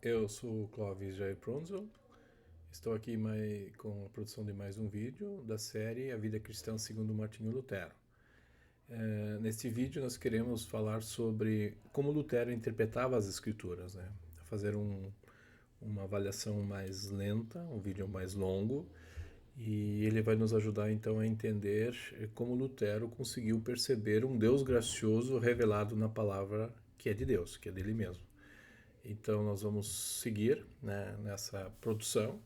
Eu sou o Clóvis Jair Pronzel, estou aqui com a produção de mais um vídeo da série A Vida Cristã segundo Martinho Lutero. Neste vídeo nós queremos falar sobre como Lutero interpretava as escrituras, né? Fazer uma avaliação mais lenta, um vídeo mais longo, e ele vai nos ajudar então a entender como Lutero conseguiu perceber um Deus gracioso revelado na palavra que é de Deus, que é dele mesmo. Então nós vamos seguir, né, nessa produção,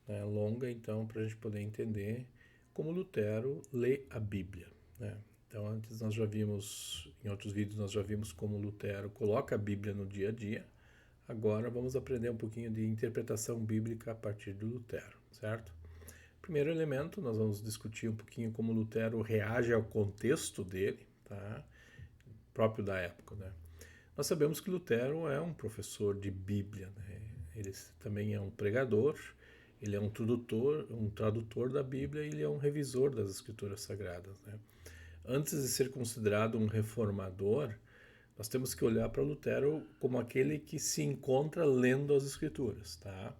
né, longa, então, para a gente poder entender como Lutero lê a Bíblia, né? Então antes nós já vimos, em outros vídeos nós já vimos como Lutero coloca a Bíblia no dia a dia. Agora vamos aprender um pouquinho de interpretação bíblica a partir de Lutero, certo? Primeiro elemento, nós vamos discutir um pouquinho como Lutero reage ao contexto dele, tá? Próprio da época, né? Nós sabemos que Lutero é um professor de Bíblia, né? Ele também é um pregador, ele é um tradutor da Bíblia e ele é um revisor das Escrituras Sagradas, né? Antes de ser considerado um reformador, nós temos que olhar para Lutero como aquele que se encontra lendo as Escrituras, tá?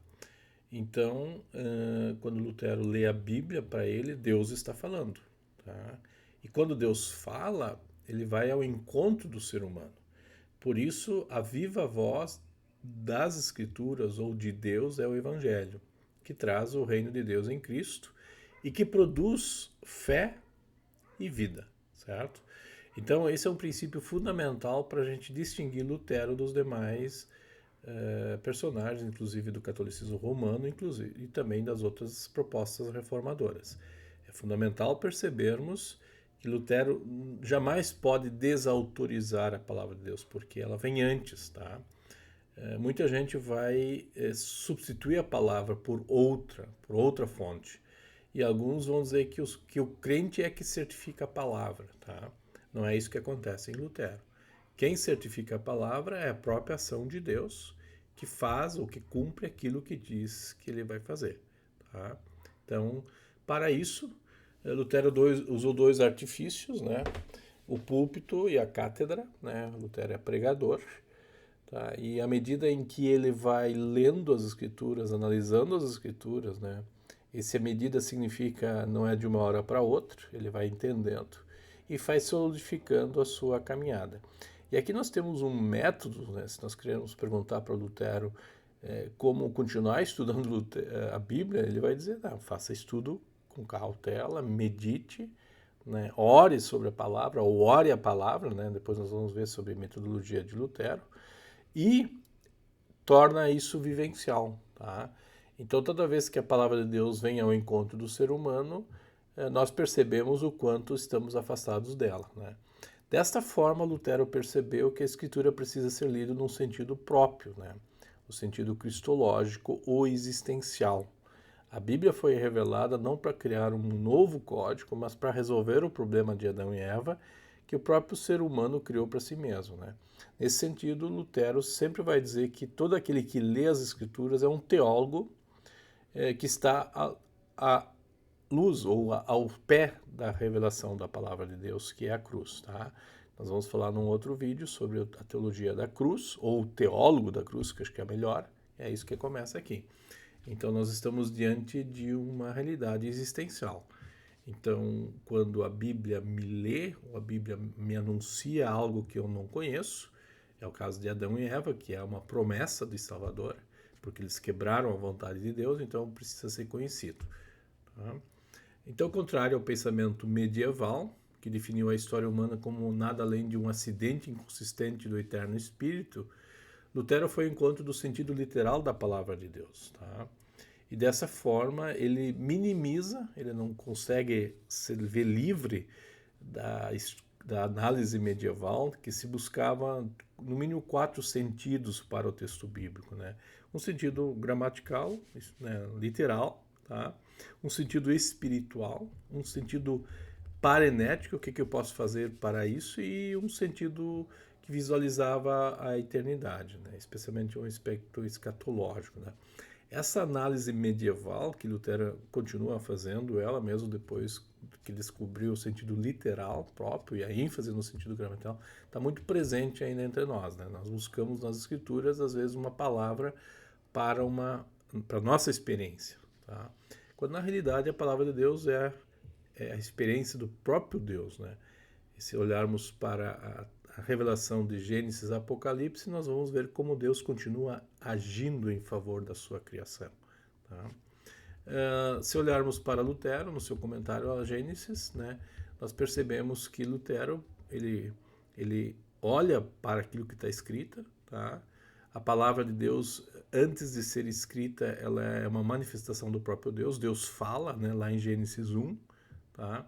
Então, quando Lutero lê a Bíblia, para ele, Deus está falando, tá? E quando Deus fala, ele vai ao encontro do ser humano. Por isso, a viva voz das Escrituras ou de Deus é o Evangelho, que traz o reino de Deus em Cristo e que produz fé e vida, certo? Então, esse é um princípio fundamental para a gente distinguir Lutero dos demais personagens, inclusive do catolicismo romano, inclusive, e também das outras propostas reformadoras. É fundamental percebermos que Lutero jamais pode desautorizar a palavra de Deus, porque ela vem antes, tá? Muita gente vai substituir a palavra por outra fonte. E alguns vão dizer que o crente é que certifica a palavra, tá? Não é isso que acontece em Lutero. Quem certifica a palavra é a própria ação de Deus, que faz ou que cumpre aquilo que diz que ele vai fazer, tá? Então, para isso, Lutero usou dois artifícios, né? O púlpito e a cátedra, né? Lutero é pregador, tá? E à medida em que ele vai lendo as escrituras, analisando as escrituras, né? Esse à medida significa não é de uma hora para outra, ele vai entendendo e vai solidificando a sua caminhada. E aqui nós temos um método, né? Se nós queremos perguntar para Lutero como continuar estudando a Bíblia, ele vai dizer, não, faça estudo com cautela, medite, né? Ore sobre a palavra, ou ore a palavra, né? Depois nós vamos ver sobre a metodologia de Lutero, e torna isso vivencial, tá? Então, toda vez que a palavra de Deus vem ao encontro do ser humano, nós percebemos o quanto estamos afastados dela, né? Desta forma, Lutero percebeu que a Escritura precisa ser lida num sentido próprio, né? O sentido cristológico ou existencial. A Bíblia foi revelada não para criar um novo código, mas para resolver o problema de Adão e Eva que o próprio ser humano criou para si mesmo, né? Nesse sentido, Lutero sempre vai dizer que todo aquele que lê as Escrituras é um teólogo que está à luz ou ao pé da revelação da palavra de Deus, que é a cruz, tá? Nós vamos falar num outro vídeo sobre a teologia da cruz, ou o teólogo da cruz, que acho que é melhor. É isso que começa aqui. Então, nós estamos diante de uma realidade existencial. Então, quando a Bíblia me lê, ou a Bíblia me anuncia algo que eu não conheço, é o caso de Adão e Eva, que é uma promessa do Salvador, porque eles quebraram a vontade de Deus, então precisa ser conhecido. Tá? Então, contrário ao pensamento medieval, que definiu a história humana como nada além de um acidente inconsistente do eterno espírito, Lutero foi ao encontro do sentido literal da palavra de Deus. Tá? E dessa forma ele minimiza, ele não consegue se ver livre da, da análise medieval, que se buscava no mínimo 4 sentidos para o texto bíblico, né? Um sentido gramatical, né, literal, tá? Um sentido espiritual, um sentido parenético, o que eu posso fazer para isso, e um sentido que visualizava a eternidade, né? Especialmente um aspecto escatológico, né? Essa análise medieval que Lutero continua fazendo, ela mesmo depois que descobriu o sentido literal próprio e a ênfase no sentido gramatical, está muito presente ainda entre nós, né? Nós buscamos nas escrituras, às vezes, uma palavra para a nossa experiência, tá? Quando na realidade a palavra de Deus é a experiência do próprio Deus, né? E se olharmos para a revelação de Gênesis e Apocalipse, nós vamos ver como Deus continua agindo em favor da sua criação, tá? Se olharmos para Lutero, no seu comentário a Gênesis, né, nós percebemos que Lutero ele olha para aquilo que está escrito, tá? A palavra de Deus, antes de ser escrita, ela é uma manifestação do próprio Deus. Deus fala, né, lá em Gênesis 1, tá?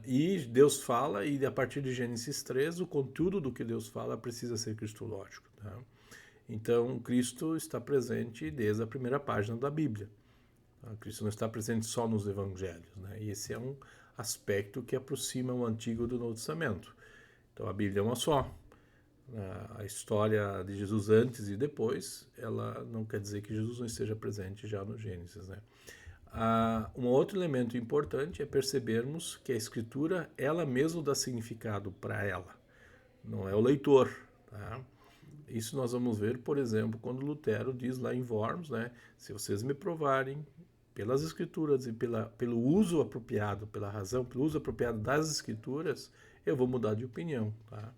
E Deus fala, e a partir de Gênesis 3, o conteúdo do que Deus fala precisa ser cristológico, tá? Então, Cristo está presente desde a primeira página da Bíblia. Cristo não está presente só nos evangelhos, né? E esse é um aspecto que aproxima o Antigo do Novo Testamento. Então a Bíblia é uma só. A história de Jesus antes e depois, ela não quer dizer que Jesus não esteja presente já no Gênesis, né? Um outro elemento importante é percebermos que a Escritura, ela mesma dá significado para ela, não é o leitor, tá? Isso nós vamos ver, por exemplo, quando Lutero diz lá em Worms, né? Se vocês me provarem pelas Escrituras e pelo uso apropriado, pelo uso apropriado das Escrituras, eu vou mudar de opinião, tá?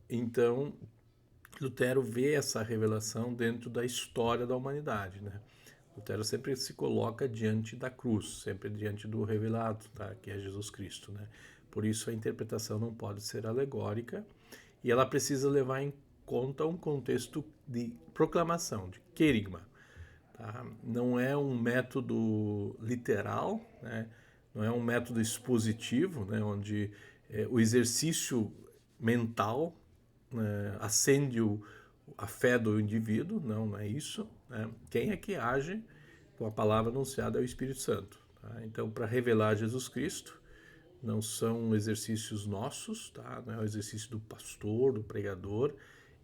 Então, Lutero vê essa revelação dentro da história da humanidade, né? Lutero sempre se coloca diante da cruz, sempre diante do revelado, tá? Que é Jesus Cristo, né? Por isso a interpretação não pode ser alegórica e ela precisa levar em conta um contexto de proclamação, de querigma. Tá? Não é um método literal, né? Não é um método expositivo, né? Onde o exercício mental, né, acende a fé do indivíduo. Não é isso, né? Quem é que age com a palavra anunciada é o Espírito Santo. Tá? Então, para revelar Jesus Cristo, não são exercícios nossos, tá? Não é o exercício do pastor, do pregador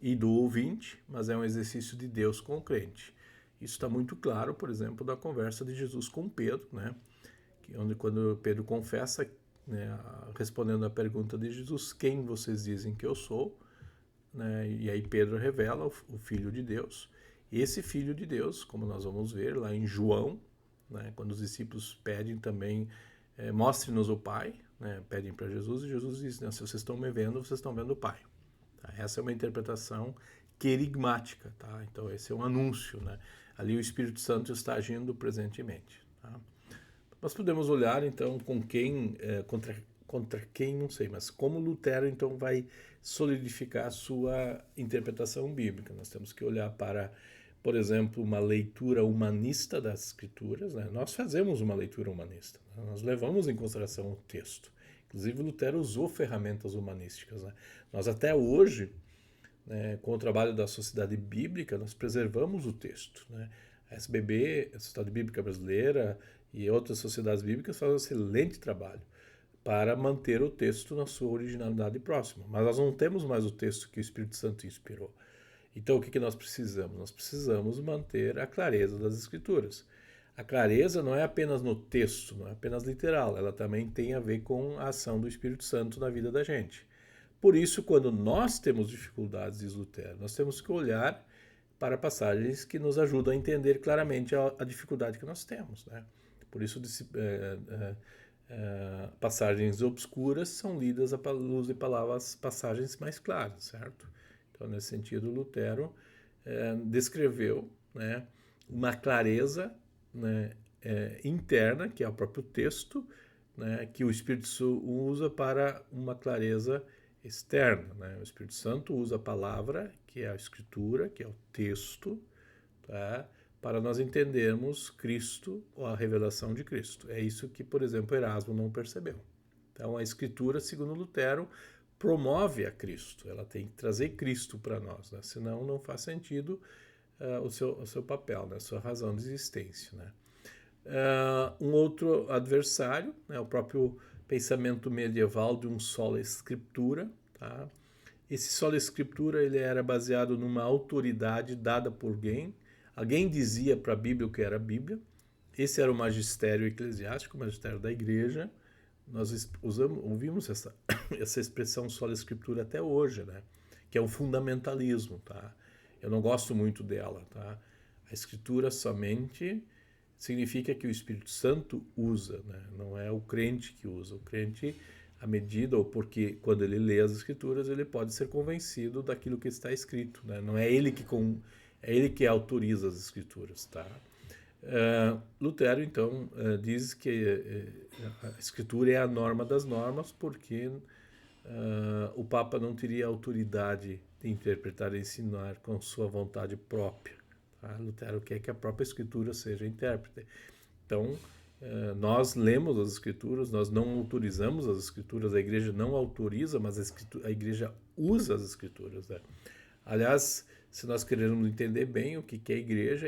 e do ouvinte, mas é um exercício de Deus com o crente. Isso está muito claro, por exemplo, da conversa de Jesus com Pedro, né? Onde quando Pedro confessa, né, respondendo à pergunta de Jesus, quem vocês dizem que eu sou? Né? E aí Pedro revela o Filho de Deus. E esse Filho de Deus, como nós vamos ver lá em João, né, quando os discípulos pedem também, mostre-nos o Pai, né, pedem para Jesus, e Jesus diz, né, se vocês estão me vendo, vocês estão vendo o Pai. Tá? Essa é uma interpretação querigmática, tá? Então esse é um anúncio, né? Ali o Espírito Santo está agindo presentemente. Tá? Nós podemos olhar, então, com quem, contra quem, não sei, mas como Lutero, então, vai solidificar a sua interpretação bíblica. Nós temos que olhar para, por exemplo, uma leitura humanista das Escrituras, né? Nós fazemos uma leitura humanista, né? Nós levamos em consideração o texto. Inclusive, Lutero usou ferramentas humanísticas, né? Nós até hoje, né, com o trabalho da Sociedade Bíblica, nós preservamos o texto, né? A SBB, a Sociedade Bíblica Brasileira e outras sociedades bíblicas fazem um excelente trabalho para manter o texto na sua originalidade próxima. Mas nós não temos mais o texto que o Espírito Santo inspirou. Então o que nós precisamos? Nós precisamos manter a clareza das Escrituras. A clareza não é apenas no texto, não é apenas literal, ela também tem a ver com a ação do Espírito Santo na vida da gente. Por isso, quando nós temos dificuldades, diz Lutero, nós temos que olhar para passagens que nos ajudam a entender claramente a dificuldade que nós temos, né? Por isso, passagens obscuras são lidas à luz de passagens mais claras, certo? Então, nesse sentido, Lutero descreveu, né, uma clareza, né, interna, que é o próprio texto, né, que o Espírito Santo usa para uma clareza externa, né? O Espírito Santo usa a palavra, que é a Escritura, que é o texto, tá? Para nós entendermos Cristo ou a revelação de Cristo. É isso que, por exemplo, Erasmo não percebeu. Então, a Escritura, segundo Lutero, promove a Cristo. Ela tem que trazer Cristo para nós, né? Senão não faz sentido o seu papel, né? A sua razão de existência, né? Um outro adversário, né? O próprio pensamento medieval de um sola scriptura, tá? Esse sola scriptura ele era baseado numa autoridade dada por alguém. Alguém dizia para a Bíblia o que era a Bíblia. Esse era o magistério eclesiástico, o magistério da igreja, nós ouvimos essa expressão sola escritura até hoje, né? Que é o fundamentalismo, tá? Eu não gosto muito dela, tá? A escritura somente significa que o Espírito Santo usa, né? Não é o crente que usa. O crente, à medida, ou porque quando ele lê as escrituras, ele pode ser convencido daquilo que está escrito, né? Não é ele que é ele que autoriza as escrituras, tá? Lutero, então, diz que a escritura é a norma das normas porque o Papa não teria autoridade de interpretar e ensinar com sua vontade própria. Tá? Lutero quer que a própria escritura seja intérprete. Então, nós lemos as escrituras, nós não autorizamos as escrituras, a igreja não autoriza, mas a igreja usa as escrituras. Né? Aliás, se nós queremos entender bem o que é a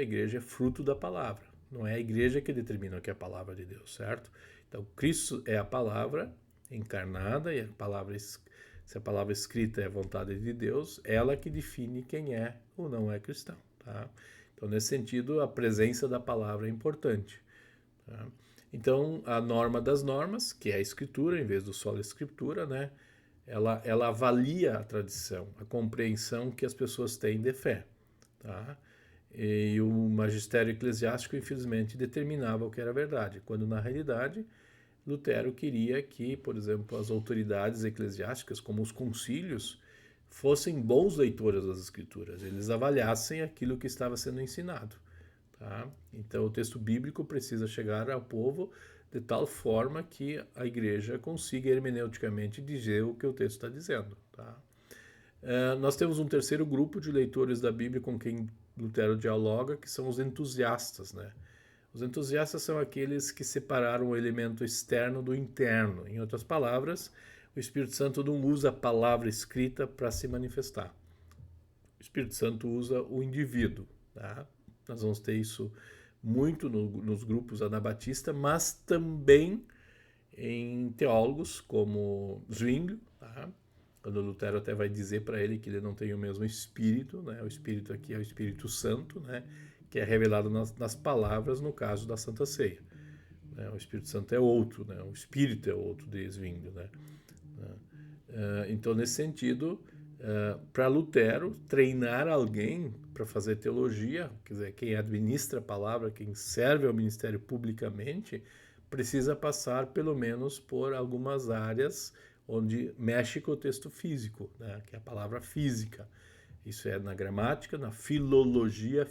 igreja é fruto da palavra. Não é a igreja que determina o que é a palavra de Deus, certo? Então, Cristo é a palavra encarnada e se a palavra escrita é a vontade de Deus, ela que define quem é ou não é cristão, tá? Então, nesse sentido, a presença da palavra é importante. Tá? Então, a norma das normas, que é a escritura, em vez do sola escritura, né? Ela avalia a tradição, a compreensão que as pessoas têm de fé. Tá? E o magistério eclesiástico, infelizmente, determinava o que era verdade, quando, na realidade, Lutero queria que, por exemplo, as autoridades eclesiásticas, como os concílios, fossem bons leitores das escrituras, eles avaliassem aquilo que estava sendo ensinado. Tá? Então, o texto bíblico precisa chegar ao povo de tal forma que a igreja consiga hermeneuticamente dizer o que o texto está dizendo. Tá? Nós temos um terceiro grupo de leitores da Bíblia com quem Lutero dialoga, que são os entusiastas. Né? Os entusiastas são aqueles que separaram o elemento externo do interno. Em outras palavras, o Espírito Santo não usa a palavra escrita para se manifestar. O Espírito Santo usa o indivíduo. Tá? Nós vamos ter isso muito nos grupos anabatistas, mas também em teólogos como Zwingli, tá? Quando Lutero até vai dizer para ele que ele não tem o mesmo espírito, né? O espírito aqui é o Espírito Santo, né? Que é revelado nas palavras no caso da Santa Ceia. Né? O Espírito Santo é outro, né? O espírito é outro de Zwingli, né? Então, nesse sentido, para Lutero, treinar alguém para fazer teologia, quer dizer, quem administra a palavra, quem serve ao ministério publicamente, precisa passar pelo menos por algumas áreas onde mexe com o texto físico, né, que é a palavra física. Isso é na gramática, na filologia,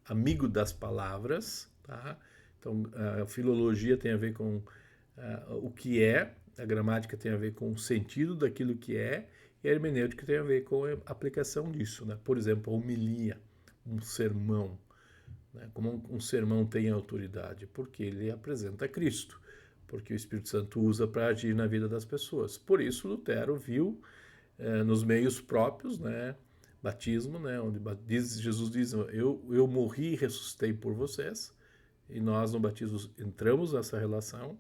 amigo das palavras. Tá? Então, a filologia tem a ver com o que é, a gramática tem a ver com o sentido daquilo que é, e a hermenêutica tem a ver com a aplicação disso. Né? Por exemplo, a homilia, um sermão. Né? Como um sermão tem autoridade? Porque ele apresenta Cristo, porque o Espírito Santo usa para agir na vida das pessoas. Por isso, Lutero viu nos meios próprios, né, batismo, né, onde Jesus diz, eu morri e ressuscitei por vocês, e nós no batismo entramos nessa relação.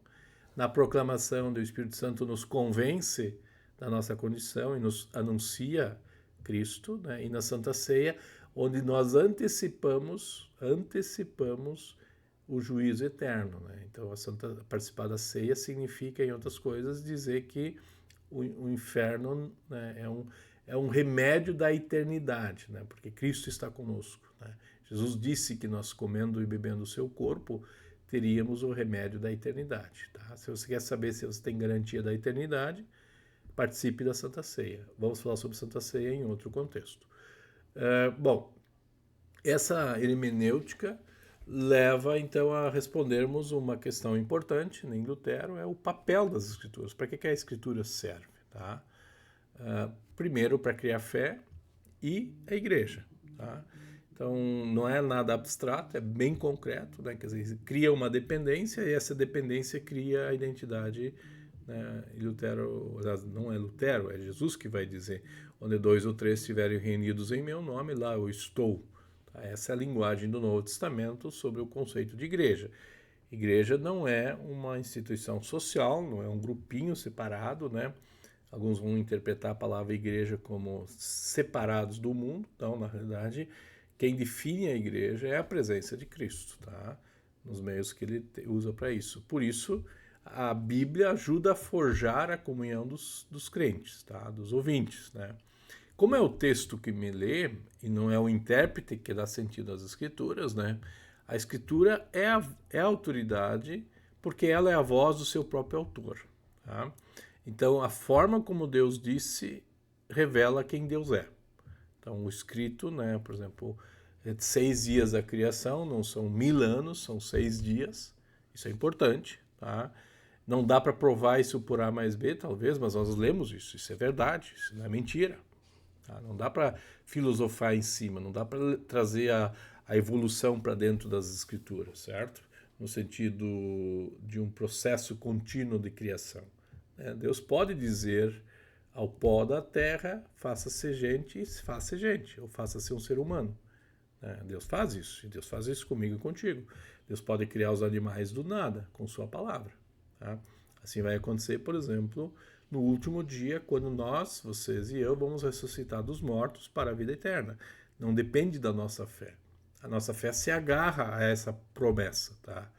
Na proclamação do Espírito Santo nos convence da nossa condição e nos anuncia Cristo, né? E na Santa Ceia, onde nós antecipamos o juízo eterno. Né? Então, participar da ceia significa, em outras coisas, dizer que o inferno, né, é um remédio da eternidade, né? Porque Cristo está conosco. Né? Jesus disse que nós, comendo e bebendo o seu corpo, teríamos o remédio da eternidade. Tá? Se você quer saber se você tem garantia da eternidade, participe da Santa Ceia. Vamos falar sobre Santa Ceia em outro contexto. Bom, essa hermenêutica leva, então, a respondermos uma questão importante em Lutero, é o papel das Escrituras. Para que a Escritura serve? Tá? Primeiro, para criar fé e a igreja. Tá? Então, não é nada abstrato, é bem concreto, né? Quer dizer, cria uma dependência e essa dependência cria a identidade. Né? E Lutero, não é Lutero, é Jesus que vai dizer, onde 2 ou 3 estiverem reunidos em meu nome, lá eu estou. Tá? Essa é a linguagem do Novo Testamento sobre o conceito de igreja. Igreja não é uma instituição social, não é um grupinho separado, né? Alguns vão interpretar a palavra igreja como separados do mundo, então, na realidade, quem define a igreja é a presença de Cristo, tá? Nos meios que ele usa para isso. Por isso, a Bíblia ajuda a forjar a comunhão dos crentes, tá? Dos ouvintes, né? Como é o texto que me lê, e não é o intérprete que dá sentido às escrituras, né? A escritura é a autoridade porque ela é a voz do seu próprio autor, tá? Então, a forma como Deus disse revela quem Deus é. Então, o escrito, né, por exemplo, 6 dias da criação, não são 1000 anos, são 6 dias. Isso é importante, tá? Não dá para provar isso por A mais B, talvez, mas nós lemos isso. Isso é verdade, isso não é mentira. Tá? Não dá para filosofar em cima, não dá para trazer a evolução para dentro das escrituras, certo? No sentido de um processo contínuo de criação. Deus pode dizer ao pó da terra, faça-se gente e faça gente, ou faça-se um ser humano. Deus faz isso, e Deus faz isso comigo e contigo. Deus pode criar os animais do nada, com sua palavra. Tá? Assim vai acontecer, por exemplo, no último dia, quando nós, vocês e eu, vamos ressuscitar dos mortos para a vida eterna. Não depende da nossa fé. A nossa fé se agarra a essa promessa, tá?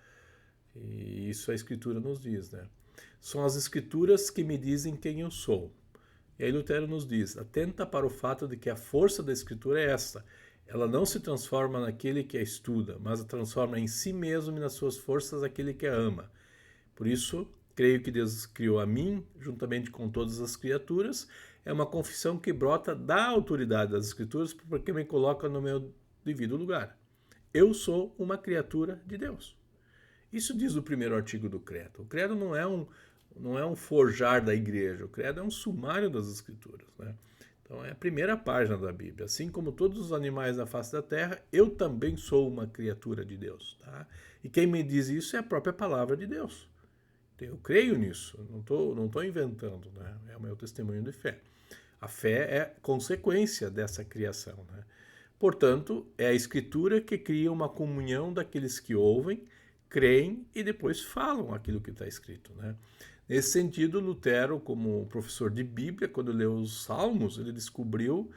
E isso a Escritura nos diz, né? São as Escrituras que me dizem quem eu sou. E aí Lutero nos diz, atenta para o fato de que a força da Escritura é essa. Ela não se transforma naquele que a estuda, mas a transforma em si mesmo e nas suas forças aquele que a ama. Por isso, creio que Deus criou a mim, juntamente com todas as criaturas. É uma confissão que brota da autoridade das Escrituras, porque me coloca no meu devido lugar. Eu sou uma criatura de Deus. Isso diz o primeiro artigo do credo. O credo não é um forjar da igreja. O credo é um sumário das Escrituras, né? Então é a primeira página da Bíblia. Assim como todos os animais na face da terra, eu também sou uma criatura de Deus, tá? E quem me diz isso é a própria palavra de Deus. Eu creio nisso, não tô inventando, né? É o meu testemunho de fé. A fé é consequência dessa criação, né? Portanto, é a Escritura que cria uma comunhão daqueles que ouvem, creem e depois falam aquilo que está escrito, né? Nesse sentido, Lutero, como professor de Bíblia, quando leu os Salmos, ele descobriu,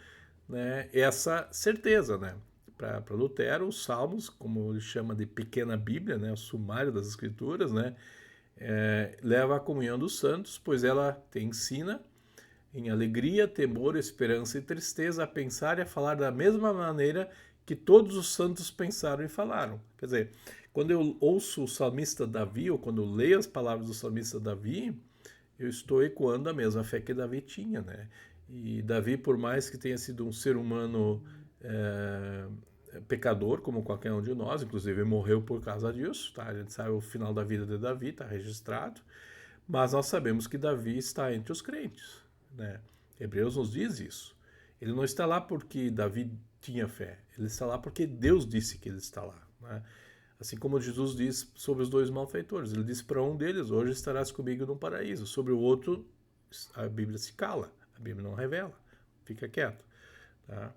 né, essa certeza, né? Para Lutero, os Salmos, como ele chama de pequena Bíblia, né, o sumário das Escrituras, né, leva à comunhão dos santos, pois ela te ensina em alegria, temor, esperança e tristeza a pensar e a falar da mesma maneira que todos os santos pensaram e falaram. Quer dizer, quando eu ouço o salmista Davi, ou quando eu leio as palavras do salmista Davi, eu estou ecoando a mesma fé que Davi tinha, né? E Davi, por mais que tenha sido um ser humano pecador, como qualquer um de nós, inclusive morreu por causa disso, tá? A gente sabe o final da vida de Davi, está registrado, mas nós sabemos que Davi está entre os crentes, né? Hebreus nos diz isso. Ele não está lá porque Davi tinha fé, ele está lá porque Deus disse que ele está lá, né? Assim como Jesus diz sobre os 2 malfeitores, ele disse para um deles, hoje estarás comigo no paraíso. Sobre o outro, a Bíblia se cala, a Bíblia não revela, fica quieto, tá?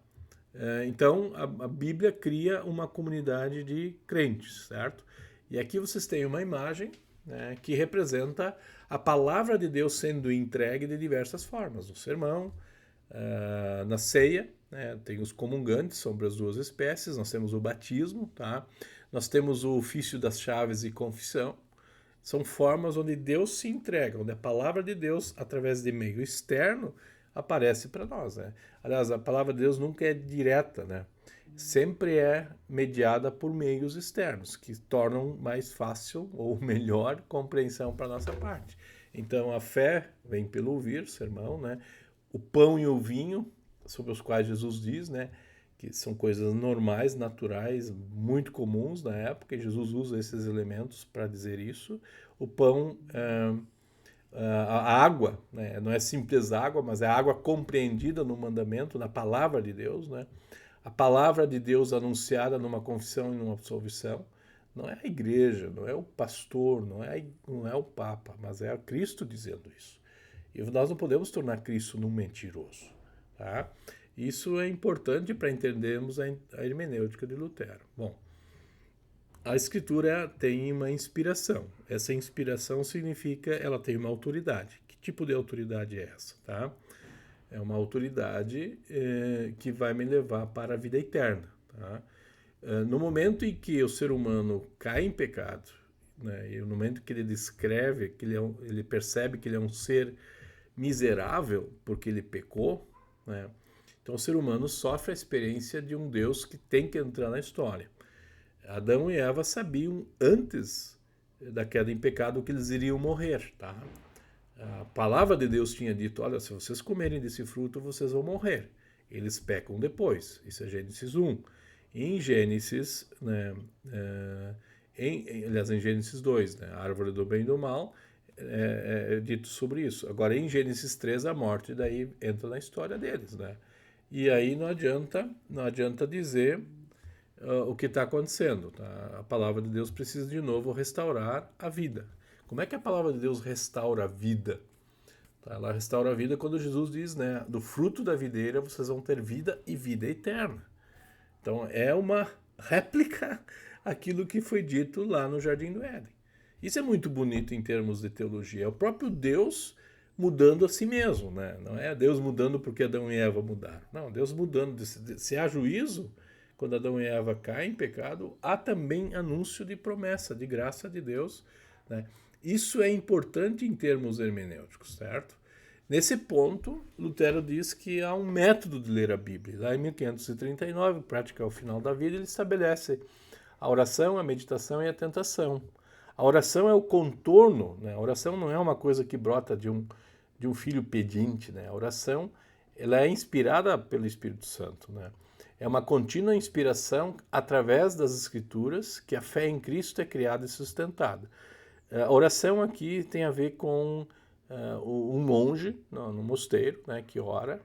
Então, a Bíblia cria uma comunidade de crentes, certo? E aqui vocês têm uma imagem, né, que representa a palavra de Deus sendo entregue de diversas formas. No sermão, na ceia, né, tem os comungantes sobre as 2 espécies, nós temos o batismo, tá? Nós temos o ofício das chaves e confissão. São formas onde Deus se entrega, onde a palavra de Deus, através de meio externo, aparece para nós, né? Aliás, a palavra de Deus nunca é direta, né? Sempre é mediada por meios externos, que tornam mais fácil ou melhor compreensão para a nossa parte. Então, a fé vem pelo ouvir, sermão, né? O pão e o vinho, sobre os quais Jesus diz, né, que são coisas normais, naturais, muito comuns na época, e Jesus usa esses elementos para dizer isso. O pão, a água, né, não é simples água, mas é água compreendida no mandamento, na palavra de Deus, né? A palavra de Deus anunciada numa confissão e numa absolvição. Não é a igreja, não é o pastor, não é o Papa, mas é Cristo dizendo isso. E nós não podemos tornar Cristo num mentiroso, tá? Isso é importante para entendermos a hermenêutica de Lutero. Bom, a Escritura tem uma inspiração. Essa inspiração significa ela tem uma autoridade. Que tipo de autoridade é essa, tá? É uma autoridade que vai me levar para a vida eterna, tá? No momento em que o ser humano cai em pecado, né, e no momento que ele descreve, que ele percebe que ele é um ser miserável porque ele pecou, né, então o ser humano sofre a experiência de um Deus que tem que entrar na história. Adão e Eva sabiam antes da queda em pecado que eles iriam morrer, tá? A palavra de Deus tinha dito, olha, se vocês comerem desse fruto, vocês vão morrer. Eles pecam depois. Isso é Gênesis 1. Em Gênesis, né, aliás, em Gênesis 2, né, a árvore do bem e do mal, é dito sobre isso. Agora, em Gênesis 3, a morte daí entra na história deles, né? E aí não adianta dizer o que está acontecendo. Tá? A palavra de Deus precisa de novo restaurar a vida. Como é que a palavra de Deus restaura a vida? Tá? Ela restaura a vida quando Jesus diz, né, do fruto da videira vocês vão ter vida e vida eterna. Então é uma réplica àquilo que foi dito lá no Jardim do Éden. Isso é muito bonito em termos de teologia. É o próprio Deus mudando a si mesmo, né? Não é Deus mudando porque Adão e Eva mudaram. Não, Deus mudando. Se há juízo, quando Adão e Eva caem em pecado, há também anúncio de promessa, de graça de Deus, né? Isso é importante em termos hermenêuticos, certo? Nesse ponto, Lutero diz que há um método de ler a Bíblia. Lá em 1539, prática ao final da vida, ele estabelece a oração, a meditação e a tentação. A oração é o contorno, né? A oração não é uma coisa que brota de um filho pedinte, né? A oração, ela é inspirada pelo Espírito Santo, né? É uma contínua inspiração através das Escrituras que a fé em Cristo é criada e sustentada. A oração aqui tem a ver com um monge no mosteiro, né, que ora.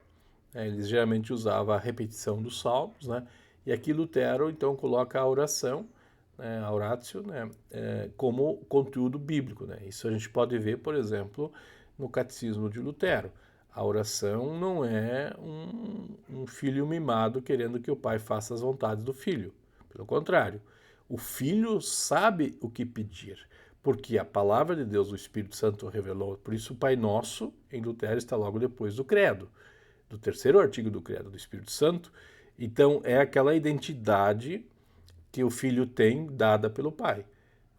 Ele geralmente usava a repetição dos salmos, né? E aqui Lutero então coloca a oração, né, a oratio, né, como conteúdo bíblico, né? Isso a gente pode ver, por exemplo, no Catecismo de Lutero. A oração não é um filho mimado querendo que o pai faça as vontades do filho. Pelo contrário, o filho sabe o que pedir, porque a palavra de Deus, o Espírito Santo revelou. Por isso o Pai Nosso, em Lutero, está logo depois do credo, do terceiro artigo do credo do Espírito Santo. Então é aquela identidade que o filho tem dada pelo pai.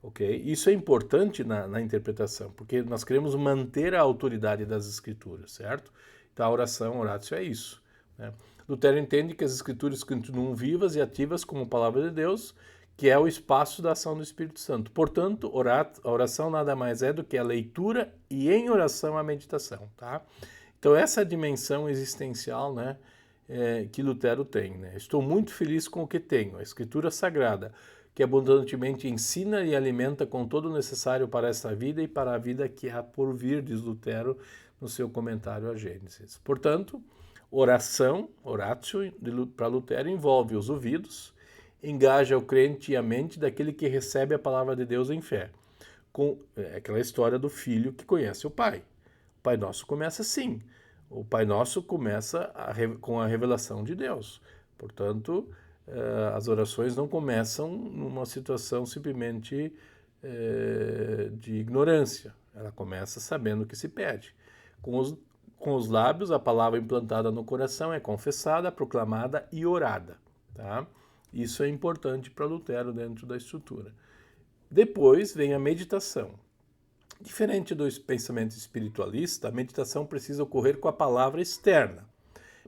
Okay? Isso é importante na interpretação, porque nós queremos manter a autoridade das Escrituras, certo? Então a oração, oratio, é isso, né? Lutero entende que as Escrituras continuam vivas e ativas como palavra de Deus, que é o espaço da ação do Espírito Santo. Portanto, a oração nada mais é do que a leitura e, em oração, a meditação. Tá? Então essa é a dimensão existencial, né, que Lutero tem. Né? Estou muito feliz com o que tenho, a Escritura Sagrada, que abundantemente ensina e alimenta com todo o necessário para esta vida e para a vida que há por vir, diz Lutero no seu comentário a Gênesis. Portanto, oração, oratio, para Lutero, envolve os ouvidos, engaja o crente e a mente daquele que recebe a palavra de Deus em fé. Com aquela história do filho que conhece o Pai. O Pai Nosso começa assim. O Pai Nosso começa com a revelação de Deus. Portanto, as orações não começam numa situação simplesmente de ignorância. Ela começa sabendo o que se pede. Com os lábios, a palavra implantada no coração é confessada, proclamada e orada. Tá? Isso é importante para Lutero dentro da estrutura. Depois vem a meditação. Diferente do pensamento espiritualista, a meditação precisa ocorrer com a palavra externa.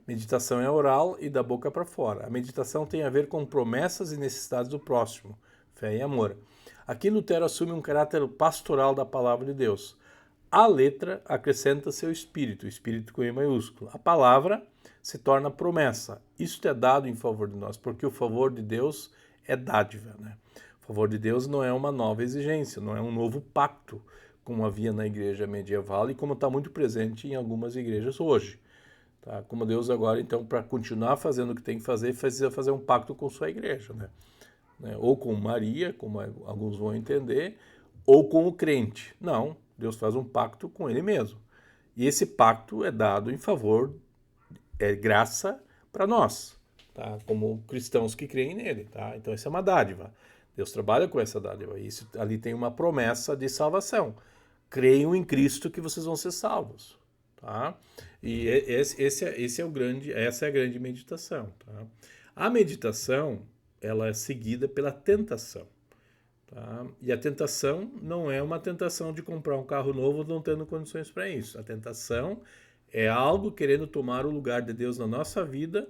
Meditação é oral e da boca para fora. A meditação tem a ver com promessas e necessidades do próximo, fé e amor. Aqui Lutero assume um caráter pastoral da palavra de Deus. A letra acrescenta seu espírito, espírito com E maiúsculo. A palavra se torna promessa. Isso é dado em favor de nós, porque o favor de Deus é dádiva, né? O favor de Deus não é uma nova exigência, não é um novo pacto, como havia na igreja medieval e como está muito presente em algumas igrejas hoje. Tá? Como Deus agora, então, para continuar fazendo o que tem que fazer, precisa fazer um pacto com sua igreja, né? Ou com Maria, como alguns vão entender, ou com o crente. Não, Deus faz um pacto com ele mesmo. E esse pacto é dado em favor, é graça para nós, tá? Como cristãos que creem nele. Tá? Então, isso é uma dádiva. Deus trabalha com essa dádiva. Isso, ali tem uma promessa de salvação. Creiam em Cristo que vocês vão ser salvos. Tá? E essa é a grande meditação. Tá? A meditação ela é seguida pela tentação. Tá? E a tentação não é uma tentação de comprar um carro novo não tendo condições para isso. A tentação é algo querendo tomar o lugar de Deus na nossa vida,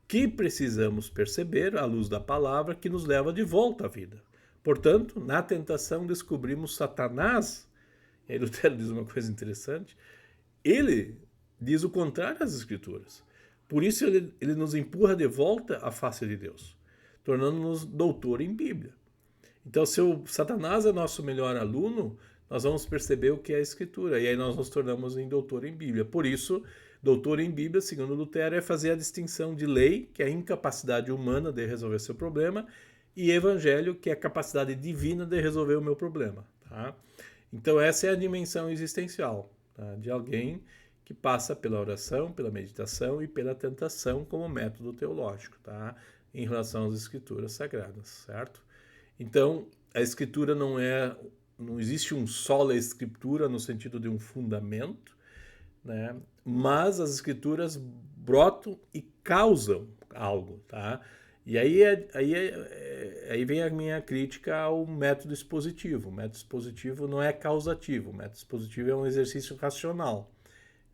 que precisamos perceber, à luz da palavra, que nos leva de volta à vida. Portanto, na tentação descobrimos Satanás. E aí Lutero diz uma coisa interessante. Ele diz o contrário às Escrituras. Por isso ele nos empurra de volta à face de Deus, tornando-nos doutor em Bíblia. Então, se o Satanás é nosso melhor aluno, nós vamos perceber o que é a Escritura. E aí nós nos tornamos em doutor em Bíblia. Por isso, doutor em Bíblia, segundo Lutero, é fazer a distinção de lei, que é a incapacidade humana de resolver seu problema, e evangelho, que é a capacidade divina de resolver o meu problema. Tá? Então, essa é a dimensão existencial, tá? De alguém que passa pela oração, pela meditação e pela tentação como método teológico, tá? Em relação às Escrituras Sagradas, certo? Então, a Escritura não existe um sola Escritura no sentido de um fundamento, né? Mas as Escrituras brotam e causam algo, tá? E aí vem a minha crítica ao método expositivo. O método expositivo não é causativo, o método expositivo é um exercício racional,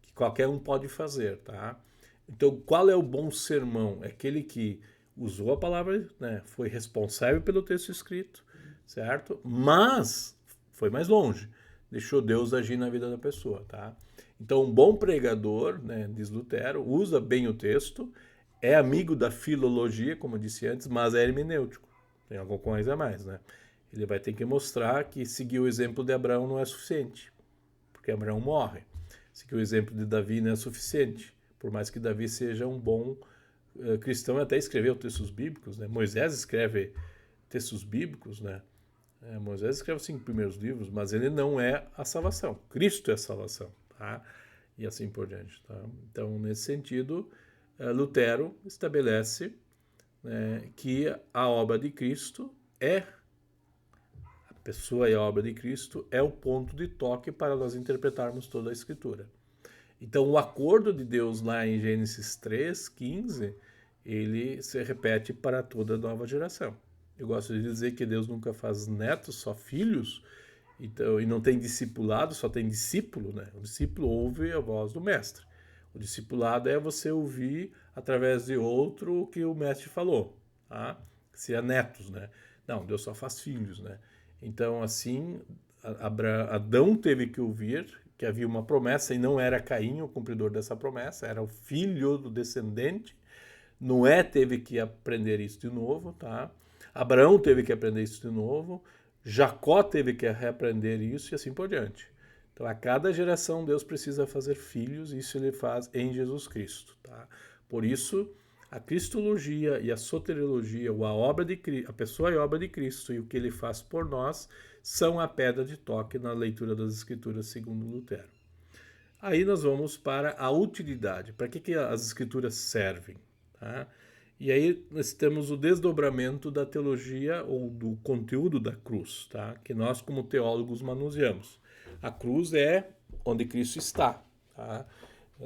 que qualquer um pode fazer, tá? Então, qual é o bom sermão? É aquele que usou a palavra, né? Foi responsável pelo texto escrito, certo? Mas foi mais longe, deixou Deus agir na vida da pessoa, tá? Então, um bom pregador, né, diz Lutero, usa bem o texto, é amigo da filologia, como eu disse antes, mas é hermenêutico. Tem alguma coisa a mais, né? Ele vai ter que mostrar que seguir o exemplo de Abraão não é suficiente, porque Abraão morre. Seguir o exemplo de Davi não é suficiente, por mais que Davi seja um bom cristão e até escreveu textos bíblicos, né? Moisés escreve textos bíblicos, né? Moisés escreve os 5 primeiros livros, mas ele não é a salvação. Cristo é a salvação, tá? E assim por diante, tá? Então, nesse sentido, Lutero estabelece, né, que a obra de Cristo a pessoa e a obra de Cristo é o ponto de toque para nós interpretarmos toda a Escritura. Então, o acordo de Deus lá em Gênesis 3:15, ele se repete para toda a nova geração. Eu gosto de dizer que Deus nunca faz netos, só filhos, então, e não tem discipulado, só tem discípulo, né? O discípulo ouve a voz do mestre. O discipulado é você ouvir através de outro o que o mestre falou, tá? Se é netos, né? Não, Deus só faz filhos, né? Então, assim, Adão teve que ouvir que havia uma promessa e não era Caim o cumpridor dessa promessa, era o filho do descendente. Noé teve que aprender isso de novo, tá? Abraão teve que aprender isso de novo, Jacó teve que reaprender isso e assim por diante. Então, a cada geração, Deus precisa fazer filhos, e isso ele faz em Jesus Cristo, tá? Por isso, a cristologia e a soteriologia, ou a pessoa e a obra de Cristo e o que ele faz por nós, são a pedra de toque na leitura das Escrituras segundo Lutero. Aí nós vamos para a utilidade. Para que as Escrituras servem? Tá? E aí nós temos o desdobramento da teologia ou do conteúdo da cruz, tá? Que nós como teólogos manuseamos. A cruz é onde Cristo está. Tá?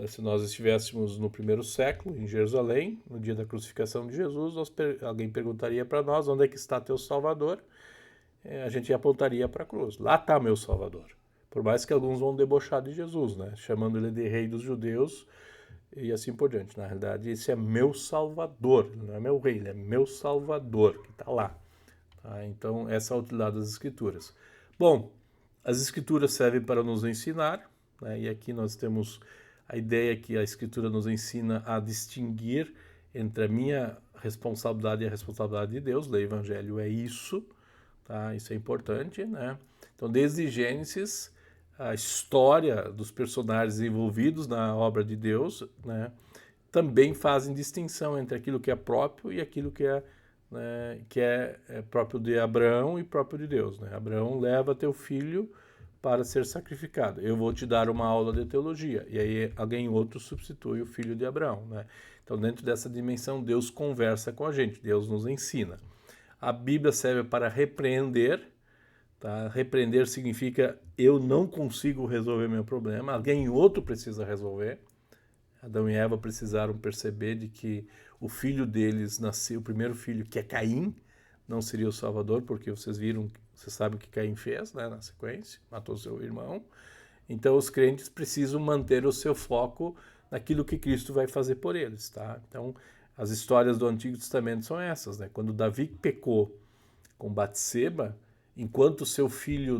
Se nós estivéssemos no primeiro século, em Jerusalém, no dia da crucificação de Jesus, alguém perguntaria para nós onde é que está teu Salvador. A gente apontaria para a cruz. Lá está meu Salvador. Por mais que alguns vão debochar de Jesus, né? Chamando ele de rei dos judeus e assim por diante. Na realidade, esse é meu Salvador. Ele não é meu rei, ele é meu Salvador, que está lá. Tá? Então, essa é a utilidade das Escrituras. Bom, as Escrituras servem para nos ensinar, né? E aqui nós temos a ideia que a Escritura nos ensina a distinguir entre a minha responsabilidade e a responsabilidade de Deus. O Evangelho é isso, tá? Isso é importante, né? Então, desde Gênesis, a história dos personagens envolvidos na obra de Deus, né, também fazem distinção entre aquilo que é próprio e aquilo que é, né, próprio de Abraão e próprio de Deus. Né? Abraão leva teu filho para ser sacrificado. Eu vou te dar uma aula de teologia. E aí alguém outro substitui o filho de Abraão. Né? Então, dentro dessa dimensão, Deus conversa com a gente, Deus nos ensina. A Bíblia serve para repreender. Tá? Repreender significa eu não consigo resolver meu problema, alguém outro precisa resolver. Adão e Eva precisaram perceber de que o filho deles nasceu, o primeiro filho, que é Caim, não seria o Salvador, porque vocês viram, Você sabe o que Caim fez, né, na sequência, matou seu irmão. Então os crentes precisam manter o seu foco naquilo que Cristo vai fazer por eles, tá? Então as histórias do Antigo Testamento são essas, né? Quando Davi pecou com Batseba, enquanto seu filho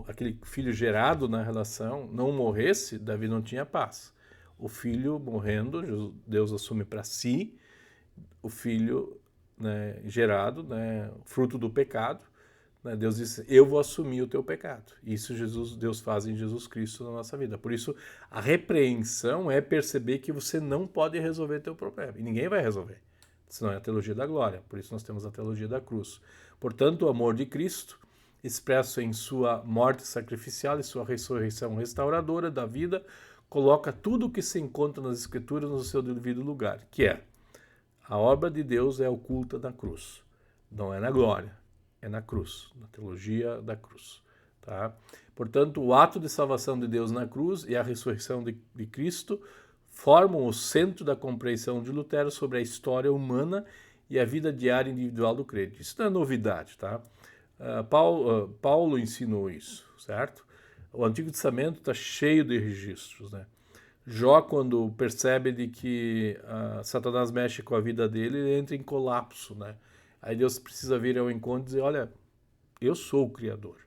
aquele filho gerado na relação não morresse, Davi não tinha paz. O filho morrendo, Deus assume para si o filho, né, gerado, né, fruto do pecado. Né, Deus disse: eu vou assumir o teu pecado. Isso Deus faz em Jesus Cristo na nossa vida. Por isso, a repreensão é perceber que você não pode resolver teu problema. E ninguém vai resolver. Senão é a teologia da glória. Por isso nós temos a teologia da cruz. Portanto, o amor de Cristo, expresso em sua morte sacrificial e sua ressurreição restauradora da vida, coloca tudo o que se encontra nas Escrituras no seu devido lugar, que é: a obra de Deus é oculta na cruz. Não é na glória, é na cruz, na teologia da cruz. Tá? Portanto, o ato de salvação de Deus na cruz e a ressurreição de Cristo formam o centro da compreensão de Lutero sobre a história humana e a vida diária individual do crente. Isso não é novidade, tá? Paulo ensinou isso, certo? O Antigo Testamento está cheio de registros, né? Jó, quando percebe de que Satanás mexe com a vida dele, ele entra em colapso, né? Aí Deus precisa vir ao encontro e dizer: olha, eu sou o Criador.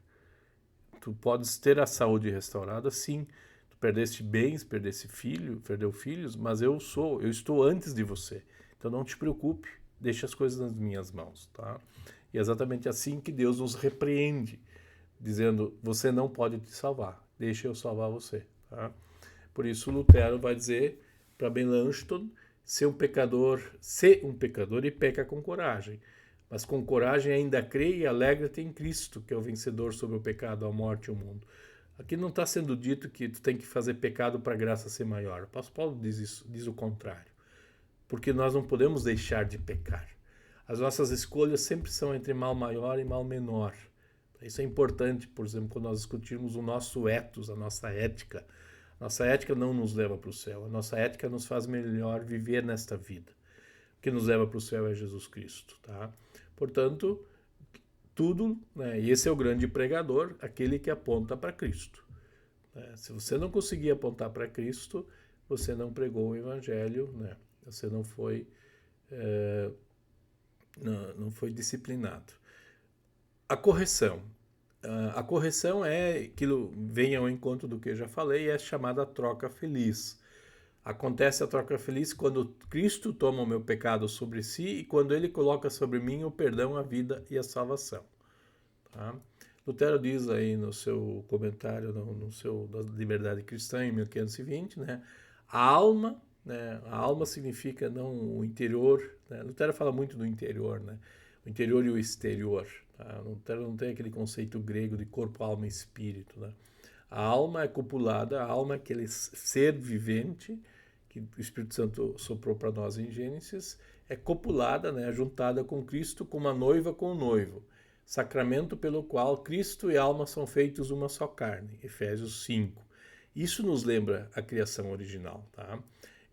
Tu podes ter a saúde restaurada, sim. Tu perdeste bens, perdeu filhos, mas eu estou antes de você. Então não te preocupe, deixa as coisas nas minhas mãos, tá? E é exatamente assim que Deus nos repreende, dizendo: você não pode te salvar, deixa eu salvar você, tá? Por isso Lutero vai dizer para Melanchthon: ser um pecador e peca com coragem. Mas com coragem ainda crê e alegra-te em Cristo, que é o vencedor sobre o pecado, a morte e o mundo. Aqui não está sendo dito que tu tem que fazer pecado para a graça ser maior. O apóstolo Paulo diz isso, diz o contrário. Porque nós não podemos deixar de pecar. As nossas escolhas sempre são entre mal maior e mal menor. Isso é importante, por exemplo, quando nós discutirmos o nosso ethos, a nossa ética. Nossa ética não nos leva para o céu. A nossa ética nos faz melhor viver nesta vida. O que nos leva para o céu é Jesus Cristo, tá? Portanto, tudo, né? E esse é o grande pregador, aquele que aponta para Cristo. Né? Se você não conseguir apontar para Cristo, você não pregou o Evangelho, né? Você não foi, não foi disciplinado. A correção. A correção é aquilo, vem ao encontro do que eu já falei, é chamada troca feliz. Acontece a troca feliz quando Cristo toma o meu pecado sobre si e quando ele coloca sobre mim o perdão, a vida e a salvação. Tá? Lutero diz aí no seu comentário, no seu da Liberdade Cristã, em 1520, né? A alma significa não o interior, né? Lutero fala muito do interior, né? O interior e o exterior. Tá? Lutero não tem aquele conceito grego de corpo, alma e espírito, né? A alma é copulada, a alma é aquele ser vivente que o Espírito Santo soprou para nós em Gênesis, é copulada, né, juntada com Cristo, como a noiva com o noivo. Sacramento pelo qual Cristo e alma são feitos uma só carne. Efésios 5. Isso nos lembra a criação original, tá?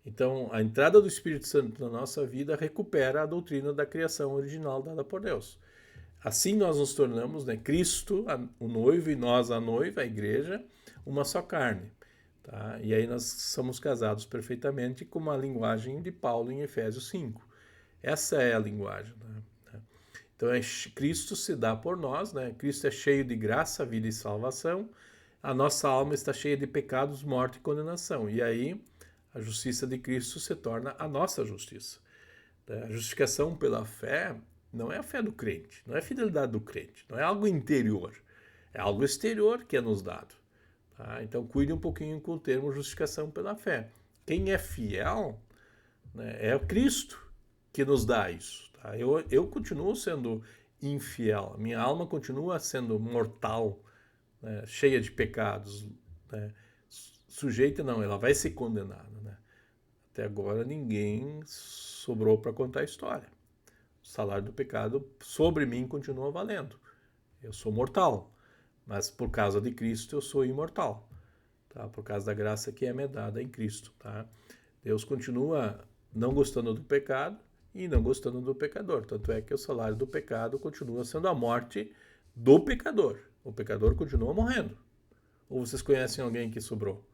Então, a entrada do Espírito Santo na nossa vida recupera a doutrina da criação original dada por Deus. Assim nós nos tornamos, né, Cristo, o noivo, e nós, a noiva, a igreja, uma só carne. Tá? E aí nós somos casados perfeitamente com a linguagem de Paulo em Efésios 5. Essa é a linguagem. Né? Então, Cristo se dá por nós, né? Cristo é cheio de graça, vida e salvação. A nossa alma está cheia de pecados, morte e condenação. E aí a justiça de Cristo se torna a nossa justiça. A justificação pela fé não é a fé do crente, não é a fidelidade do crente, não é algo interior, é algo exterior que é nos dado. Tá? Então cuide um pouquinho com o termo justificação pela fé. Quem é fiel, né, é o Cristo que nos dá isso. Tá? Eu continuo sendo infiel, minha alma continua sendo mortal, né, cheia de pecados, né, sujeita não, ela vai ser condenada. Né? Até agora ninguém sobrou para contar a história. O salário do pecado sobre mim continua valendo. Eu sou mortal, mas por causa de Cristo eu sou imortal. Tá? Por causa da graça que é me dada em Cristo. Tá? Deus continua não gostando do pecado e não gostando do pecador. Tanto é que o salário do pecado continua sendo a morte do pecador. O pecador continua morrendo. Ou vocês conhecem alguém que sobrou?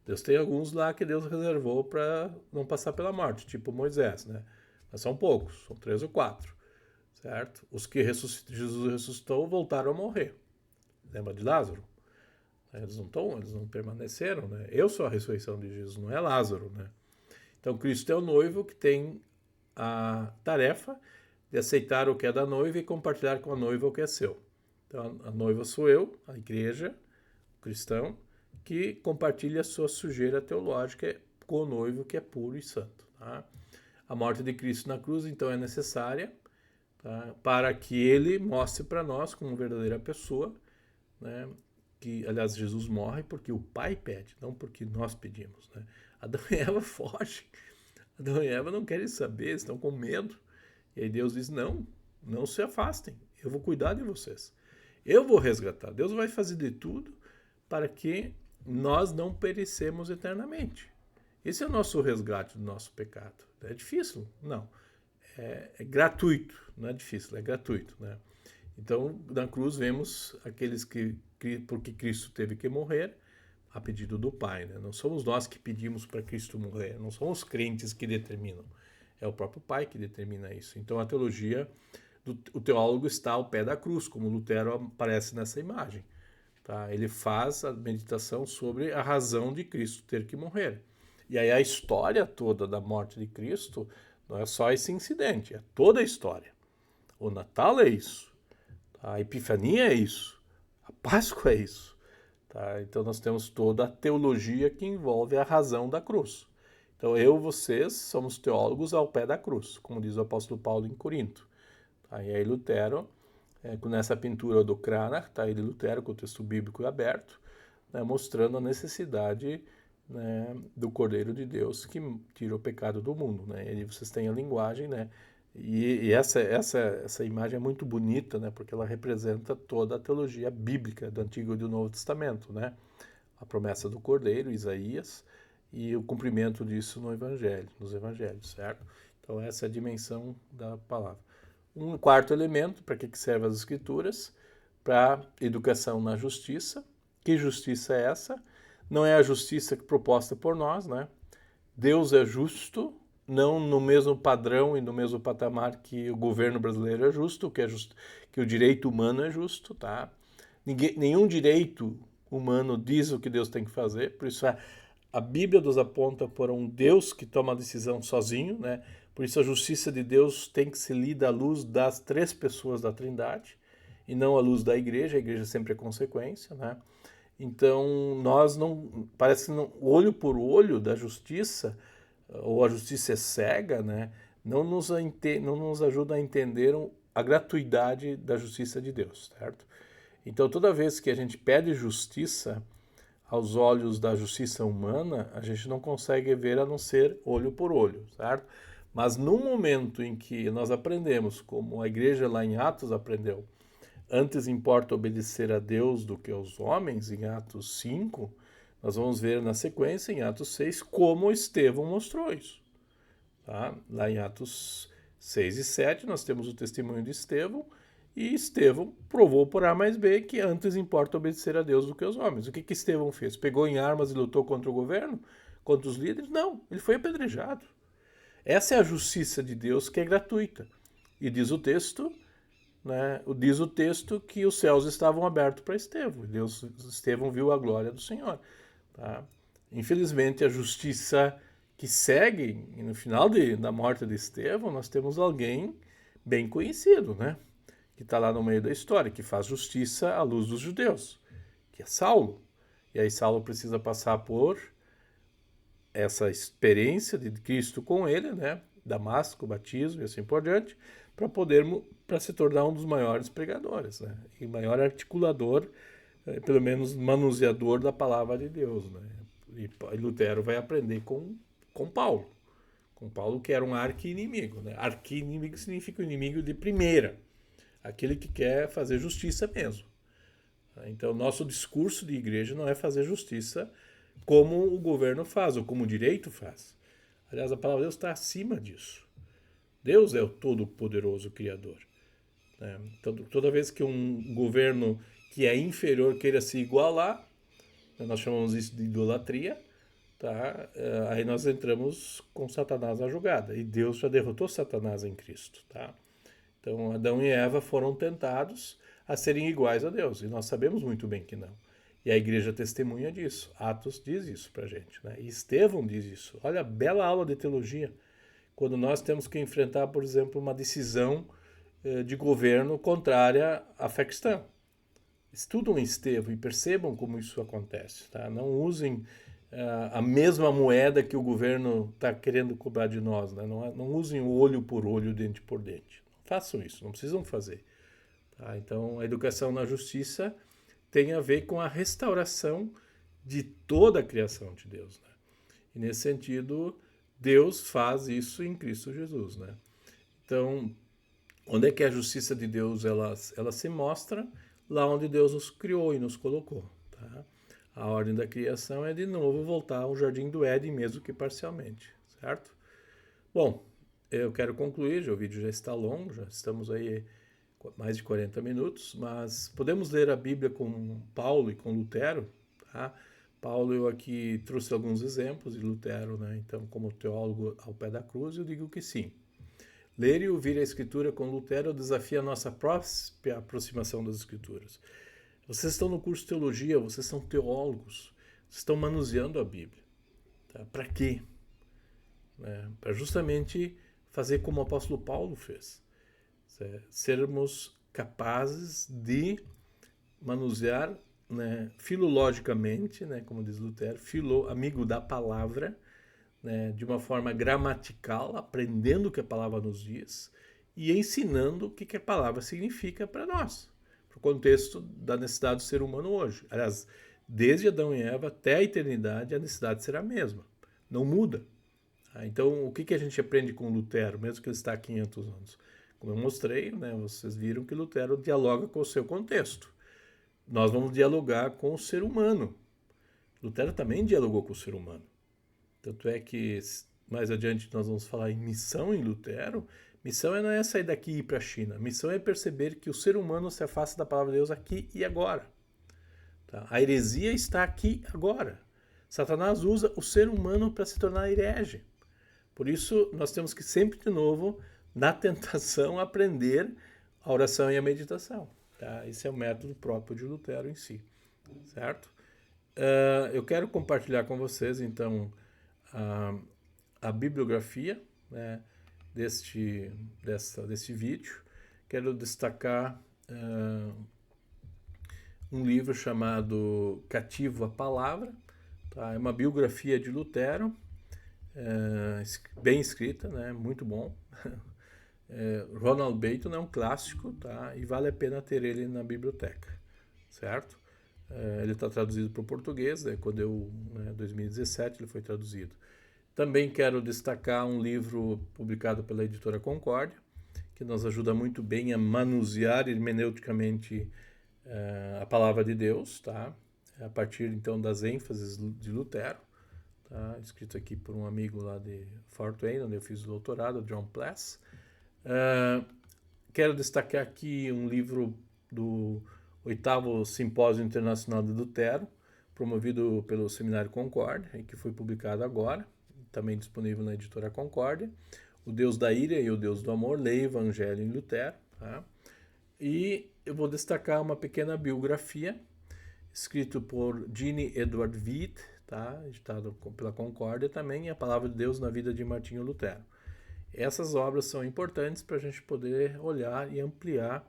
Deus tem alguns lá que Deus reservou para não passar pela morte, tipo Moisés, né? Mas são poucos, são 3 ou 4, certo? Os que Jesus ressuscitou voltaram a morrer. Lembra de Lázaro? Eles não permaneceram, né? Eu sou a ressurreição de Jesus, não é Lázaro, né? Então Cristo é o noivo que tem a tarefa de aceitar o que é da noiva e compartilhar com a noiva o que é seu. Então a noiva sou eu, a igreja, o cristão, que compartilha a sua sujeira teológica com o noivo que é puro e santo. Tá? A morte de Cristo na cruz, então, é necessária, tá? Para que ele mostre para nós como verdadeira pessoa, né? Que, aliás, Jesus morre porque o Pai pede, não porque nós pedimos. Né? Adão e Eva fogem. Adão e Eva não querem saber, estão com medo. E aí Deus diz, não se afastem, eu vou cuidar de vocês. Eu vou resgatar. Deus vai fazer de tudo para que nós não perecemos eternamente. Esse é o nosso resgate do nosso pecado. É difícil? Não. É gratuito. Não é difícil, é gratuito. Né? Então, na cruz vemos aqueles que, porque Cristo teve que morrer, a pedido do Pai. Né? Não somos nós que pedimos para Cristo morrer, não são os crentes que determinam. É o próprio Pai que determina isso. Então, a teologia, o teólogo está ao pé da cruz, como Lutero aparece nessa imagem. Tá? Ele faz a meditação sobre a razão de Cristo ter que morrer. E aí a história toda da morte de Cristo não é só esse incidente, é toda a história. O Natal é isso, tá? A Epifania é isso, a Páscoa é isso. Tá? Então nós temos toda a teologia que envolve a razão da cruz. Então vocês, somos teólogos ao pé da cruz, como diz o apóstolo Paulo em Corinto. Tá? E aí Lutero, nessa pintura do Cranach, tá aí de Lutero, com o texto bíblico aberto, né, mostrando a necessidade, né, do Cordeiro de Deus que tira o pecado do mundo. Né? E aí vocês têm a linguagem, né? E essa imagem é muito bonita, né? Porque ela representa toda a teologia bíblica do Antigo e do Novo Testamento, né? A promessa do Cordeiro, Isaías, e o cumprimento disso nos evangelhos, certo? Então essa é a dimensão da palavra. Um quarto elemento, para que servem as Escrituras? Para educação na justiça. Que justiça é essa? Não é a justiça proposta por nós, né? Deus é justo, não no mesmo padrão e no mesmo patamar que o governo brasileiro é justo, que o direito humano é justo, tá? Nenhum direito humano diz o que Deus tem que fazer, por isso a Bíblia nos aponta por um Deus que toma a decisão sozinho, né? Por isso a justiça de Deus tem que ser lida à luz das 3 pessoas da Trindade e não à luz da igreja. A igreja sempre é consequência, né? Então nós não, parece que não, olho por olho da justiça, ou a justiça é cega, né? Não nos ajuda a entender a gratuidade da justiça de Deus, certo? Então toda vez que a gente pede justiça aos olhos da justiça humana, a gente não consegue ver a não ser olho por olho, certo? Mas no momento em que nós aprendemos, como a igreja lá em Atos aprendeu, antes importa obedecer a Deus do que aos homens, em Atos 5, nós vamos ver na sequência, em Atos 6, como Estevão mostrou isso. Tá? Lá em Atos 6 e 7, nós temos o testemunho de Estevão, e Estevão provou por A mais B que antes importa obedecer a Deus do que aos homens. O que Estevão fez? Pegou em armas e lutou contra o governo? Contra os líderes? Não, ele foi apedrejado. Essa é a justiça de Deus que é gratuita. E diz o texto, né, que os céus estavam abertos para Estevão. Estevão viu a glória do Senhor. Tá? Infelizmente, a justiça que segue, no final da morte de Estevão, nós temos alguém bem conhecido, né? Que está lá no meio da história, que faz justiça à luz dos judeus, que é Saulo. E aí Saulo precisa passar por essa experiência de Cristo com ele, né? Damasco, batismo e assim por diante, para se tornar um dos maiores pregadores, né? E maior articulador, pelo menos manuseador da palavra de Deus, né? E Lutero vai aprender com Paulo. Com Paulo, que era um arqui-inimigo, né? Arqui-inimigo significa o inimigo de primeira, aquele que quer fazer justiça mesmo. Então, nosso discurso de igreja não é fazer justiça como o governo faz, ou como o direito faz. Aliás, a palavra de Deus está acima disso. Deus é o todo-poderoso Criador. né? Então, toda vez que um governo que é inferior queira se igualar, né, nós chamamos isso de idolatria, tá? Aí nós entramos com Satanás na jogada. E Deus já derrotou Satanás em Cristo, tá? Então, Adão e Eva foram tentados a serem iguais a Deus. E nós sabemos muito bem que não. E a igreja testemunha disso. Atos diz isso pra gente, né? E Estevão diz isso. Olha a bela aula de teologia. Quando nós temos que enfrentar, por exemplo, uma decisão de governo contrária à fé cristã. Estudam Estevão e percebam como isso acontece, tá? Não usem a mesma moeda que o governo está querendo cobrar de nós, né? Não usem o olho por olho, dente por dente. Não façam isso, não precisam fazer. Tá? Então, a educação na justiça tem a ver com a restauração de toda a criação de Deus, né? E nesse sentido, Deus faz isso em Cristo Jesus, né? Então, onde é que a justiça de Deus ela se mostra? Lá onde Deus nos criou e nos colocou, tá? A ordem da criação é de novo voltar ao jardim do Éden, mesmo que parcialmente, certo? Bom, eu quero concluir, o vídeo já está longo, já estamos aí mais de 40 minutos, mas podemos ler a Bíblia com Paulo e com Lutero, tá? Paulo, eu aqui trouxe alguns exemplos de Lutero, né? Então, como teólogo ao pé da cruz, eu digo que sim. Ler e ouvir a Escritura com Lutero desafia a nossa própria aproximação das Escrituras. Vocês estão no curso de teologia, vocês são teólogos, vocês estão manuseando a Bíblia. Tá? Para quê? Para justamente fazer como o apóstolo Paulo fez. Sermos capazes de manusear, né, filologicamente, né, como diz Lutero, amigo da palavra, né, de uma forma gramatical, aprendendo o que a palavra nos diz e ensinando o que a palavra significa para nós, para o contexto da necessidade do ser humano hoje. Aliás, desde Adão e Eva até a eternidade, a necessidade será a mesma, não muda. Então, o que a gente aprende com Lutero, mesmo que ele está há 500 anos? Como eu mostrei, né, vocês viram que Lutero dialoga com o seu contexto. Nós vamos dialogar com o ser humano. Lutero também dialogou com o ser humano. Tanto é que mais adiante nós vamos falar em missão em Lutero. Missão não é sair daqui e ir para a China. Missão é perceber que o ser humano se afasta da palavra de Deus aqui e agora. Tá? A heresia está aqui agora. Satanás usa o ser humano para se tornar herege. Por isso, nós temos que sempre, de novo, na tentação, aprender a oração e a meditação. Tá? Esse é o método próprio de Lutero em si. Certo? Eu quero compartilhar com vocês, então, a bibliografia, né, deste vídeo. Quero destacar um livro chamado Cativo à Palavra. Tá? É uma biografia de Lutero, bem escrita, né, muito bom. Ronald Baton é um clássico, tá? E vale a pena ter ele na biblioteca, certo? Ele está traduzido para o português, né? Quando em 2017 ele foi traduzido. Também quero destacar um livro publicado pela editora Concórdia, que nos ajuda muito bem a manusear hermeneuticamente a palavra de Deus, tá? A partir então das ênfases de Lutero, tá? Escrito aqui por um amigo lá de Fort Wayne, onde eu fiz o doutorado, John Pless. Quero destacar aqui um livro do 8º Simpósio Internacional de Lutero, promovido pelo Seminário Concórdia, que foi publicado agora, também disponível na editora Concórdia. O Deus da Ira e o Deus do Amor, Leia o Evangelho em Lutero. Tá? E eu vou destacar uma pequena biografia, escrito por Gene Edward Witt, tá? Editado pela Concórdia também, e a Palavra de Deus na Vida de Martinho Lutero. Essas obras são importantes para a gente poder olhar e ampliar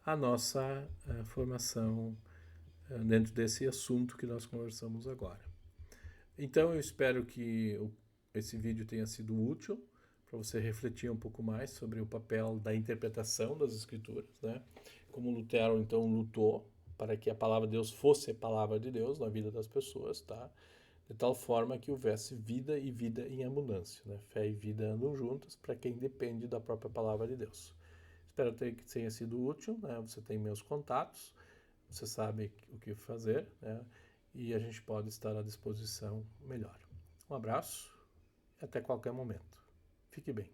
a nossa formação dentro desse assunto que nós conversamos agora. Então, eu espero que esse vídeo tenha sido útil para você refletir um pouco mais sobre o papel da interpretação das Escrituras, né? Como Lutero, então, lutou para que a palavra de Deus fosse a palavra de Deus na vida das pessoas, tá? De tal forma que houvesse vida e vida em abundância, né? Fé e vida andam juntas para quem depende da própria palavra de Deus. Espero que tenha sido útil, né? Você tem meus contatos, você sabe o que fazer, né? E a gente pode estar à disposição melhor. Um abraço e até qualquer momento. Fique bem.